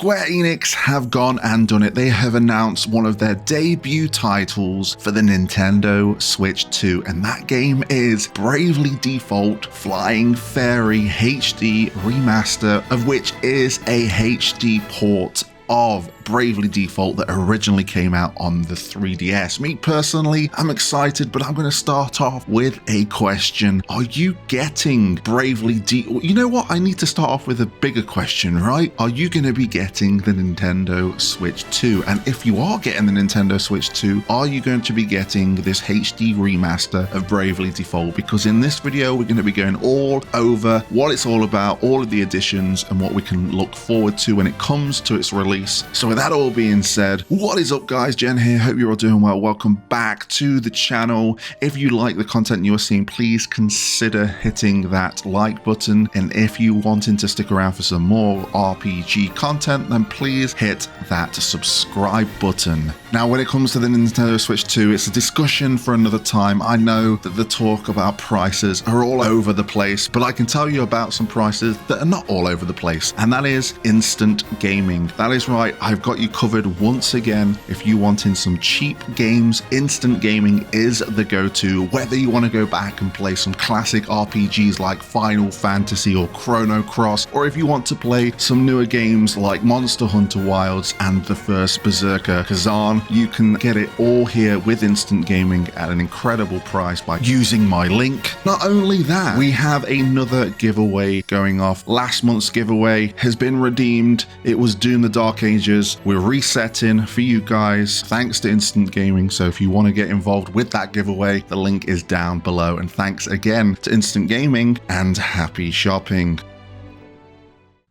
Square Enix have gone and done it. They have announced one of their debut titles for the Nintendo Switch 2, and that game is Bravely Default Flying Fairy HD Remaster, of which is a HD port of Bravely Default that originally came out on the 3DS. Me personally, I'm excited, but I'm going to start off with a question. Are you getting Bravely Default? You know what? I need to start off with a bigger question, right? Are you going to be getting the Nintendo Switch 2? And if you are getting the Nintendo Switch 2, are you going to be getting this HD remaster of Bravely Default? Because in this video, we're going to be going all over what it's all about, all of the additions, and what we can look forward to when it comes to its release. So with that all being said, what is up guys, Jen here, hope you're all doing well. Welcome back to the channel. If you like the content you're seeing, please consider hitting that like button, and if you wanting to stick around for some more RPG content, then please hit that subscribe button. Now when it comes to the Nintendo Switch 2, it's a discussion for another time. I know that the talk about prices are all over the place, but I can tell you about some prices that are not all over the place, and that is instant gaming. That is right, I've got you covered once again. If you wanting some cheap games, instant gaming is the go-to. Whether you want to go back and play some classic RPGs like Final Fantasy or Chrono Cross, or if you want to play some newer games like Monster Hunter Wilds and the first Berserker Kazan, you can get it all here with instant gaming at an incredible price by using my link. Not only that, we have another giveaway going off. Last month's giveaway has been redeemed. It was Doom the Dark Ages. We're resetting for you guys thanks to instant gaming, so if you want to get involved with that giveaway, the link is down below. And thanks again to instant gaming, and happy shopping.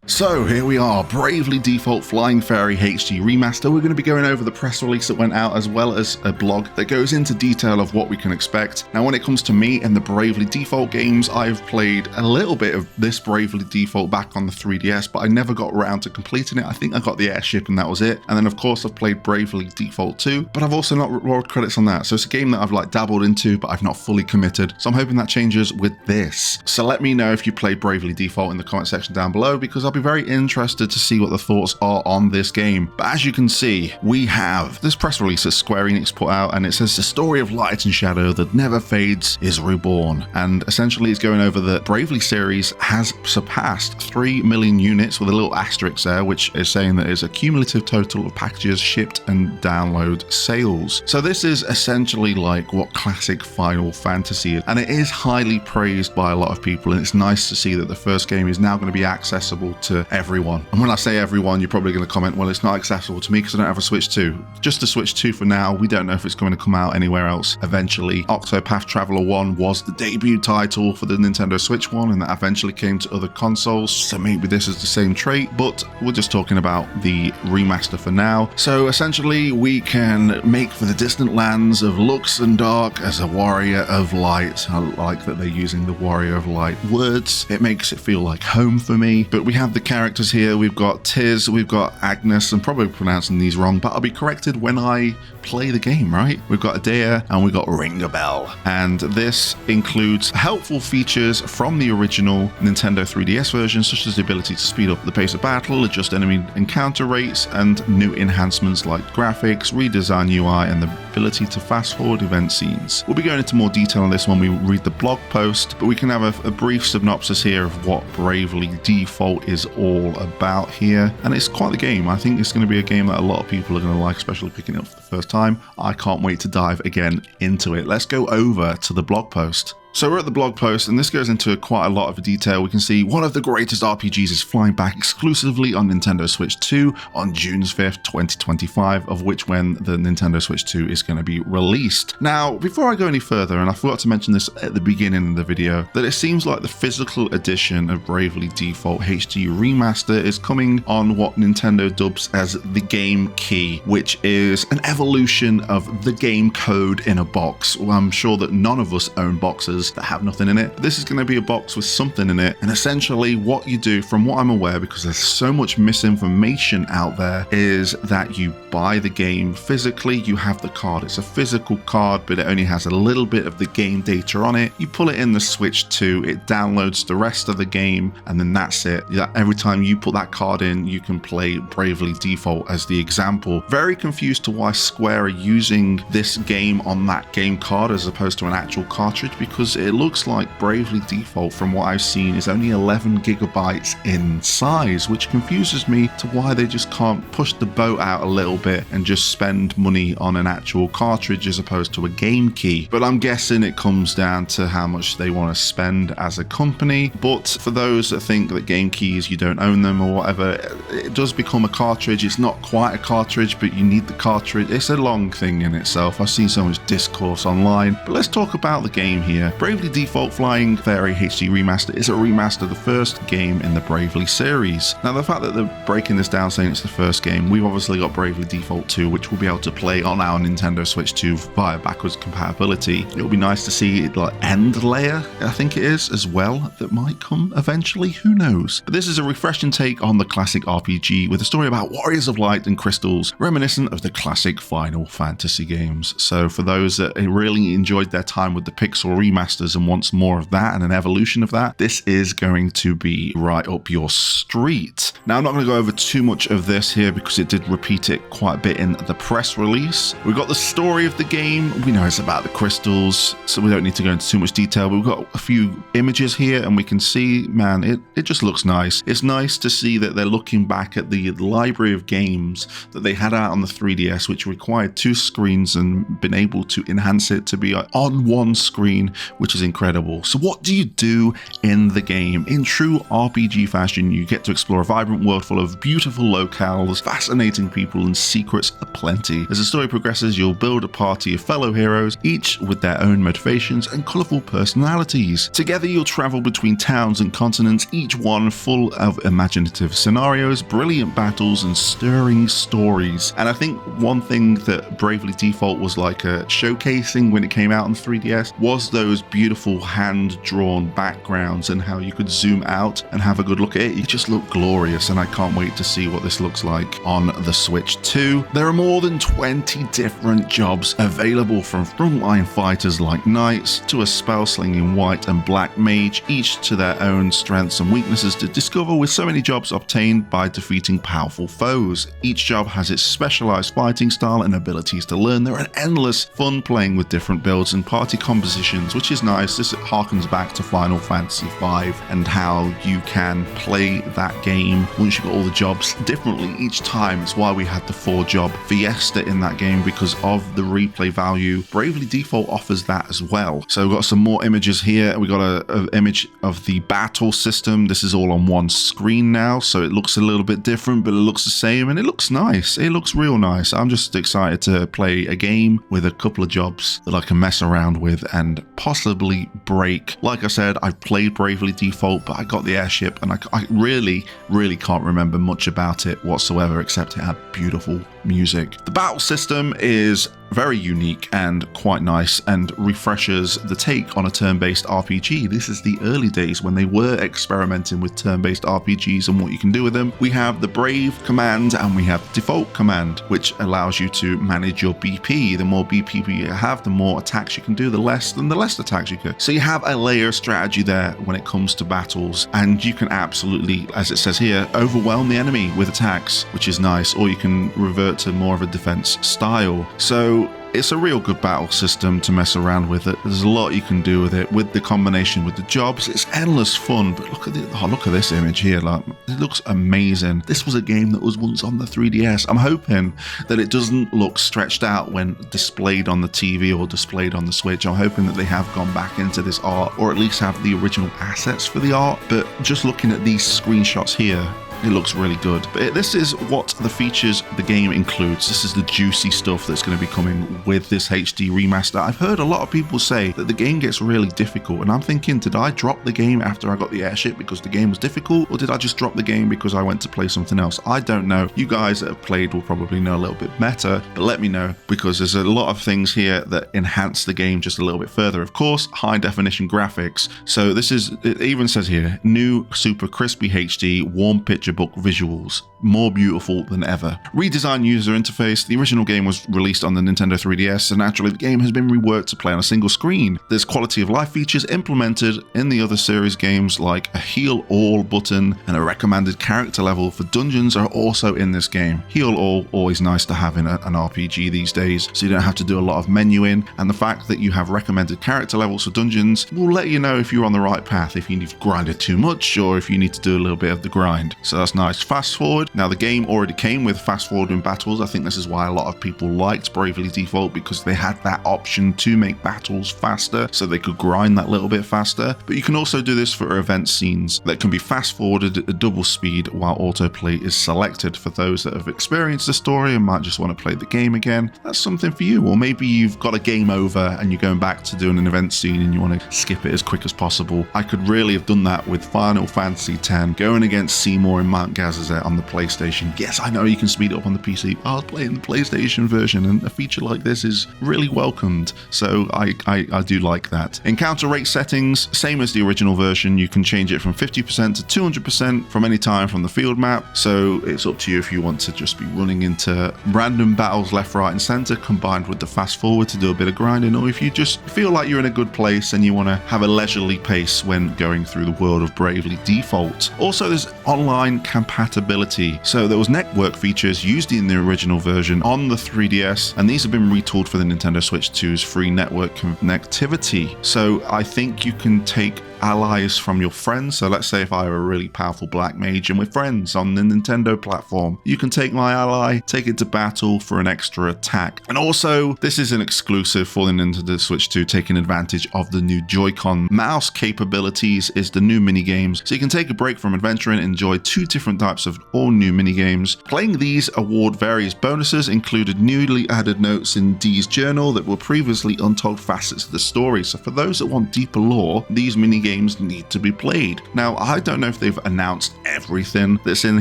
So here we are, Bravely Default Flying Fairy HD Remaster. We're going to be going over the press release that went out, as well as a blog that goes into detail of what we can expect. Now when it comes to me and the Bravely Default games, I've played a little bit of this Bravely Default back on the 3DS, but I never got around to completing it. I think I got the airship and that was it. And then of course I've played Bravely Default 2, but I've also not rolled credits on that. So it's a game that I've like dabbled into, but I've not fully committed. So I'm hoping that changes with this. So let me know if you played Bravely Default in the comment section down below, because I'll be very interested to see what the thoughts are on this game. But as you can see, we have this press release that Square Enix put out, and it says the story of light and shadow that never fades is reborn. And essentially it's going over the Bravely series has surpassed 3 million units, with a little asterisk there, which is saying that it's a cumulative total of packages shipped and download sales. So this is essentially like what classic Final Fantasy is, and it is highly praised by a lot of people, and it's nice to see that the first game is now going to be accessible to everyone. And when I say everyone, you're probably going to comment, well, it's not accessible to me because I don't have a Switch 2. Just a Switch 2 for now. We don't know if it's going to come out anywhere else eventually. Octopath Traveler 1 was the debut title for the Nintendo Switch 1, and that eventually came to other consoles, so maybe this is the same trait, but we're just talking about the remaster for now. So essentially we can make for the distant lands of Lux and Dark as a warrior of light. I like that they're using the warrior of light words. It makes it feel like home for me. But we have the characters here. We've got Tiz, we've got Agnes. I'm probably pronouncing these wrong, but I'll be corrected when I play the game, right? We've got Adair and we've got Ring-a-Bell. And this includes helpful features from the original Nintendo 3DS version, such as the ability to speed up the pace of battle, adjust enemy encounter rates, and new enhancements like graphics, redesign UI, and the ability to fast forward event scenes. We'll be going into more detail on this when we read the blog post, but we can have a brief synopsis here of what Bravely Default is all about here. And it's quite the game. I think it's going to be a game that a lot of people are going to like, especially picking it up for the first time. I can't wait to dive again into it. Let's go over to the blog post. So we're at the blog post, and this goes into quite a lot of detail. We can see one of the greatest RPGs is flying back exclusively on Nintendo Switch 2 on June 5th, 2025, of which when the Nintendo Switch 2 is going to be released. Now, before I go any further, and I forgot to mention this at the beginning of the video, that it seems like the physical edition of Bravely Default HD Remaster is coming on what Nintendo dubs as the Game Key, which is an evolution of the game code in a box. Well, I'm sure that none of us own boxes, boxes that have nothing in it. This is going to be a box with something in it, and essentially what you do, from what I'm aware, because there's so much misinformation out there, is that you buy the game physically. You have the card. It's a physical card, but it only has a little bit of the game data on it. You pull it in the Switch 2, it downloads the rest of the game, and then that's it. Every time you put that card in, you can play Bravely Default as the example. Very confused to why Square are using this game on that game card as opposed to an actual cartridge, because it looks like Bravely Default, from what I've seen, is only 11 gigabytes in size, which confuses me to why they just can't push the boat out a little bit and just spend money on an actual cartridge as opposed to a game key. But I'm guessing it comes down to how much they want to spend as a company. But for those that think that game keys, you don't own them or whatever, it does become a cartridge. It's not quite a cartridge, but you need the cartridge. It's a long thing in itself. I've seen so much discourse online, but let's talk about the game here. Bravely Default Flying Fairy HD Remaster is a remaster of the first game in the Bravely series. Now, the fact that they're breaking this down saying it's the first game, we've obviously got Bravely Default 2, which we'll be able to play on our Nintendo Switch 2 via backwards compatibility. It'll be nice to see like End Layer, I think it is, as well, that might come eventually, who knows. But this is a refreshing take on the classic RPG with a story about warriors of light and crystals, reminiscent of the classic Final Fantasy games. So for those that really enjoyed their time with the Pixel remasters and wants more of that and an evolution of that, this is going to be right up your street. Now, I'm not going to go over too much of this here because it did repeat it quite a bit in the press release. We've got the story of the game. We know it's about the crystals, so we don't need to go into too much detail, but we've got a few images here and we can see, man, it just looks nice. It's nice to see that they're looking back at the library of games that they had out on the 3DS, which required two screens, and been able to enhance it to be on one screen, which is incredible. So what do you do in the game? In true RPG fashion, you get to explore a vibrant world full of beautiful locales, fascinating people, and secrets aplenty. As the story progresses, you'll build a party of fellow heroes, each with their own motivations and colourful personalities. Together, you'll travel between towns and continents, each one full of imaginative scenarios, brilliant battles, and stirring stories. And I think one thing that Bravely Default was like showcasing when it came out on 3DS was those beautiful hand-drawn backgrounds and how you could zoom out and have a good look at it. It just looked glorious, and I can't wait to see what this looks like on the Switch 2. There are more than 20 different jobs available, from frontline fighters like knights to a spell-slinging white and black mage, each to their own strengths and weaknesses to discover, with so many jobs obtained by defeating powerful foes. Each job has its specialized fighting style and abilities to learn. There are endless fun playing with different builds and party compositions, which is nice. This harkens back to Final Fantasy V and how you can play that game once you've got all the jobs differently each time. It's why we had the 4-job Fiesta in that game, because of the replay value. Bravely Default offers that as well. So we've got some more images here. We got an image of the battle system. This is all on one screen now, so it looks a little bit different, but it looks the same, and it looks nice. It looks real nice. I'm just excited to play a game with a couple of jobs that I can mess around with and possibly break. Like I said, I've played Bravely Default, but I got the airship, and I really can't remember much about it whatsoever, except it had beautiful music. The battle system is very unique and quite nice, and refreshes the take on a turn-based RPG. This is the early days when they were experimenting with turn-based RPGs and what you can do with them. We have the Brave command and we have Default command, which allows you to manage your BP. The more BP you have, the more attacks you can do, the less attacks you can. So you have a layer strategy there when it comes to battles, and you can absolutely, as it says here, overwhelm the enemy with attacks, which is nice, or you can revert to more of a defense style. So it's a real good battle system to mess around with. There's a lot you can do with it, with the combination with the jobs. It's endless fun. But look at this image here. Like, it looks amazing. This was a game that was once on the 3DS. I'm hoping that it doesn't look stretched out when displayed on the TV or displayed on the Switch. I'm hoping that they have gone back into this art, or at least have the original assets for the art. But just looking at these screenshots here, it looks really good. But this is what the features the game includes. This is the juicy stuff that's going to be coming with this HD remaster. I've heard a lot of people say that the game gets really difficult, and I'm thinking, did I drop the game after I got the airship because the game was difficult, or did I just drop the game because I went to play something else? I don't know. You guys that have played will probably know a little bit better, but let me know, because there's a lot of things here that enhance the game just a little bit further. Of course, high definition graphics. So this is, it even says here, new super crispy HD warm picture book visuals, more beautiful than ever. Redesigned user interface. The original game was released on the Nintendo 3DS, and naturally the game has been reworked to play on a single screen. There's quality of life features implemented in the other series games, like a heal all button and a recommended character level for dungeons are also in this game. Heal all, always nice to have in an RPG these days, so you don't have to do a lot of menuing, and the fact that you have recommended character levels for dungeons will let you know if you're on the right path, if you've grinded too much or if you need to do a little bit of the grind. So that's nice. Fast forward. Now the game already came with fast forwarding battles. I think this is why a lot of people liked Bravely Default, because they had that option to make battles faster so they could grind that little bit faster. But you can also do this for event scenes that can be fast forwarded at double speed while autoplay is selected. For those that have experienced the story and might just want to play the game again, that's something for you. Or maybe you've got a game over and you're going back to doing an event scene and you want to skip it as quick as possible. I could really have done that with Final Fantasy X going against Seymour and Mount Gazazet on the PlayStation. Yes, I know you can speed it up on the PC. I was playing the PlayStation version, and a feature like this is really welcomed, so I do like that. Encounter rate settings, same as the original version. You can change it from 50% to 200% from any time from the field map, so it's up to you if you want to just be running into random battles left, right and center combined with the fast forward to do a bit of grinding, or if you just feel like you're in a good place and you want to have a leisurely pace when going through the world of Bravely Default. Also, there's online compatibility. So there was network features used in the original version on the 3DS, and these have been retooled for the Nintendo Switch 2's free network connectivity. So I think you can take allies from your friends. So let's say if I were a really powerful black mage and we're friends on the Nintendo platform, you can take my ally, take it to battle for an extra attack. And also, this is an exclusive for the Nintendo Switch 2, taking advantage of the new Joy-Con mouse capabilities is the new minigames. So you can take a break from adventuring and enjoy two different types of all new minigames. Playing these award various bonuses, included newly added notes in Dee's journal that were previously untold facets of the story. So for those that want deeper lore, these minigames need to be played. Now, I don't know if they've announced everything that's in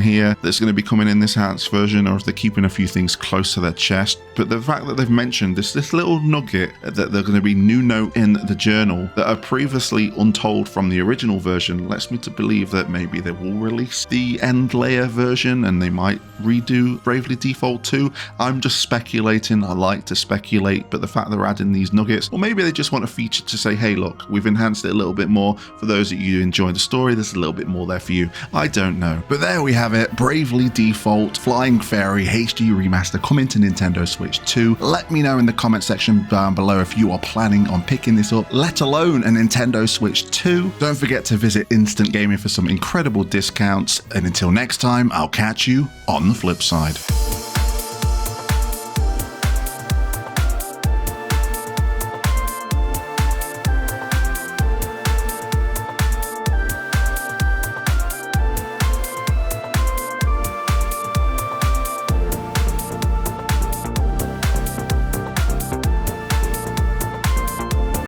here that's going to be coming in this enhanced version, or if they're keeping a few things close to their chest, but the fact that they've mentioned this little nugget that they're going to be new note in the journal that are previously untold from the original version lets me to believe that maybe they will release the end layer version and they might redo Bravely Default 2. I'm just speculating. I like to speculate, but the fact they're adding these nuggets, or maybe they just want a feature to say, hey look, we've enhanced it a little bit more. For those of you who enjoy the story, there's a little bit more there for you. I don't know. But there we have it. Bravely Default Flying Fairy HD Remaster coming to Nintendo Switch 2. Let me know in the comment section down below if you are planning on picking this up, let alone a Nintendo Switch 2. Don't forget to visit Instant Gaming for some incredible discounts. And until next time, I'll catch you on the flip side.